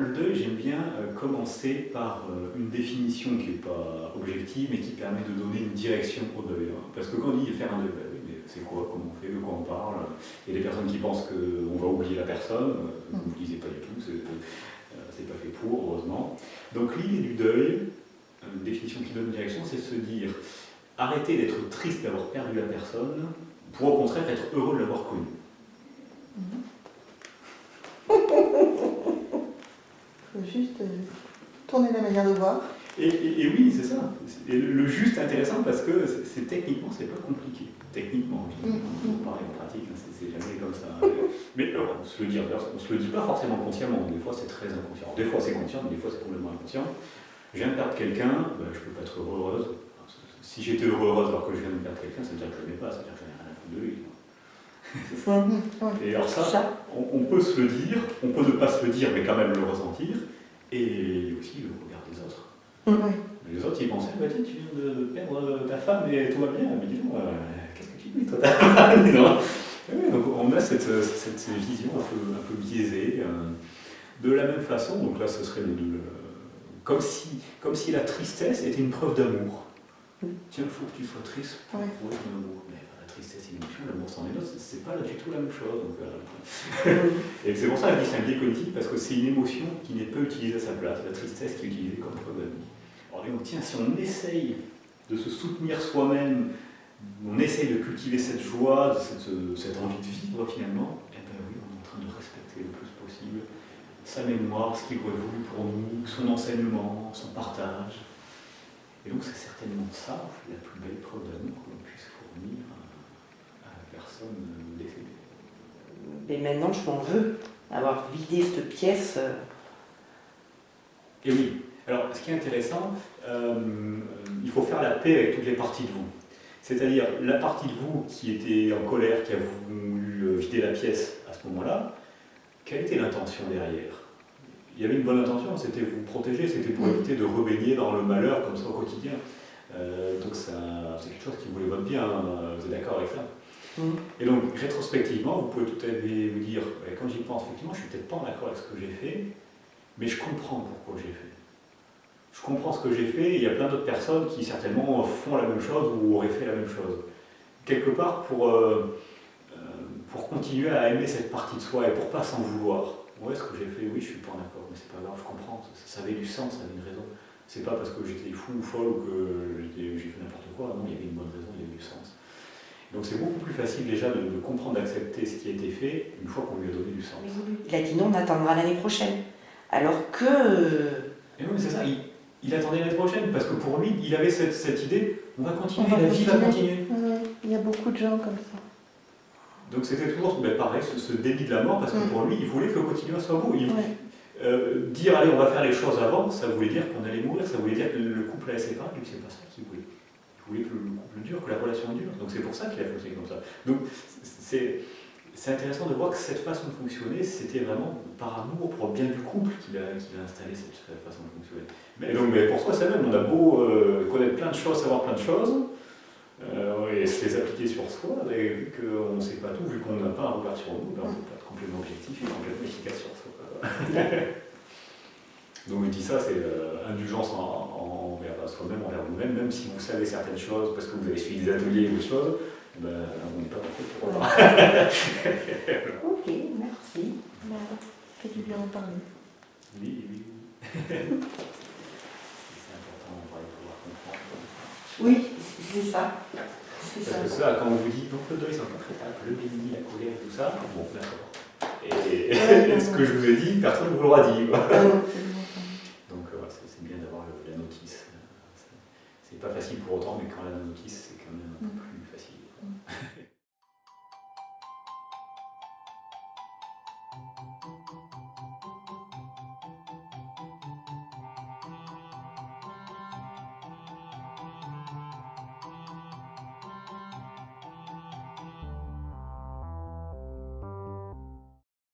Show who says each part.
Speaker 1: le deuil, j'aime bien commencer par une définition qui n'est pas objective, mais qui permet de donner une direction au deuil. Hein. Parce que quand on dit faire un deuil, oui, mais c'est quoi, comment on fait, de quoi on parle? Il y a des personnes qui pensent qu'on va oublier la personne, vous ne lisez pas du tout, c'est pas fait pour, heureusement. Donc l'idée du deuil, une définition qui donne une direction, c'est se dire arrêter d'être triste d'avoir perdu la personne, pour au contraire être heureux de l'avoir connue.
Speaker 2: Il faut juste tourner la manière de voir.
Speaker 1: Et oui, c'est ça. Et le juste est intéressant parce que techniquement, c'est pas compliqué. Techniquement, pareil en pratique, c'est jamais comme ça. Mais on se le dit, on se le dit pas forcément consciemment. Des fois, c'est très inconscient. Des fois, c'est conscient, mais des fois, c'est complètement inconscient. Je viens de perdre quelqu'un, je peux pas être heureuse. Si j'étais heureuse alors que je viens de perdre quelqu'un, ça veut dire que je l'aimais pas, ça veut dire que j'en ai rien à foutre de lui. Et alors ça, on peut se le dire, on peut ne pas se le dire, mais quand même le ressentir, et aussi le regard des autres. Les autres, ils pensaient, bah, tiens, tu viens de perdre ta femme et tout va bien, mais dis donc, qu'est-ce que tu dis, toi, ta femme? Donc on a cette vision un peu biaisée. De la même façon, donc là, ce serait comme si la tristesse était une preuve d'amour. Tiens, il faut que tu sois triste pour prouver ton amour. Mais la tristesse, c'est une émotion, l'amour, c'en est une autre, c'est pas du tout la même chose. Donc, et c'est pour ça que je dis c'est un biais cognitif, parce que c'est une émotion qui n'est pas utilisée à sa place, la tristesse qui est utilisée comme preuve d'amour. Alors donc, tiens, si on essaye de se soutenir soi-même, on essaye de cultiver cette joie, cette envie de vivre finalement, eh bien oui, on est en train de respecter le plus possible sa mémoire, ce qu'il aurait voulu pour nous, son enseignement, son partage. Et donc c'est certainement ça, la plus belle preuve d'amour que l'on puisse fournir à la personne décédée.
Speaker 3: Mais maintenant je m'en veux, avoir vidé cette pièce.
Speaker 1: Et oui, alors ce qui est intéressant, il faut faire la paix avec toutes les parties de vous. C'est-à-dire la partie de vous qui était en colère, qui a voulu vider la pièce à ce moment-là, quelle était l'intention derrière? Il y avait une bonne intention, c'était vous protéger, c'était pour éviter de rebaigner dans le malheur comme ça au quotidien. Donc c'est quelque chose qui voulait votre bien, vous êtes d'accord avec ça? Et donc rétrospectivement, vous pouvez tout à fait vous dire, quand j'y pense, effectivement, je ne suis peut-être pas en accord avec ce que j'ai fait, mais je comprends pourquoi j'ai fait. Je comprends ce que j'ai fait, et il y a plein d'autres personnes qui certainement font la même chose ou auraient fait la même chose. Quelque part, pour continuer à aimer cette partie de soi et pour ne pas s'en vouloir. Ouais, ce que j'ai fait, oui, je suis pas en accord, mais c'est pas grave, je comprends, ça avait du sens, ça avait une raison. C'est pas parce que j'étais fou ou folle ou que j'ai fait n'importe quoi, non, il y avait une bonne raison, il y avait du sens. Donc c'est beaucoup plus facile déjà de comprendre, d'accepter ce qui a été fait une fois qu'on lui a donné du sens.
Speaker 3: Il a dit non, on attendra l'année prochaine. Alors que...
Speaker 1: Et oui, mais c'est ça, il attendait l'année prochaine, parce que pour lui, il avait cette idée, on va continuer,
Speaker 2: la
Speaker 1: vie va continuer.
Speaker 2: Il y a beaucoup de gens comme ça.
Speaker 1: Donc c'était toujours pareil, ce déni de la mort, parce que pour lui, il voulait que le quotidien soit beau. Dire allez, on va faire les choses avant, ça voulait dire qu'on allait mourir, ça voulait dire que le couple allait se séparer, lui c'est pas ça qu'il voulait. Il voulait que le couple dure, que la relation dure. Donc c'est pour ça qu'il a fonctionné comme ça. Donc c'est intéressant de voir que cette façon de fonctionner, c'était vraiment par amour pour le bien du couple qu'il a installé cette façon de fonctionner. Mais donc pour soi, c'est même, on a beau connaître plein de choses, savoir plein de choses, et se les appliquer sur soi, et vu qu'on ne sait pas tout, vu qu'on n'a pas un regard sur nous, on ne peut pas être complètement objectif et complètement efficace sur soi. Donc je dis ça, c'est indulgence envers soi-même, envers vous-même, même si vous savez certaines choses, parce que vous avez suivi des ateliers ou autre chose, on n'est pas parfait pour autant.
Speaker 3: Ok, merci.
Speaker 2: Ça fait du bien en parler.
Speaker 1: Oui. C'est important de pouvoir comprendre.
Speaker 3: Oui, c'est ça.
Speaker 1: Parce que ça, quand on vous dit, donc le deuil, c'est encore très tard, le béni, la colère, tout ça, bon, d'accord. Et ce que je vous ai dit, personne ne vous l'aura dit. Donc c'est bien d'avoir la notice. C'est pas facile pour autant, mais quand on a la notice, c'est quand même un peu plus facile.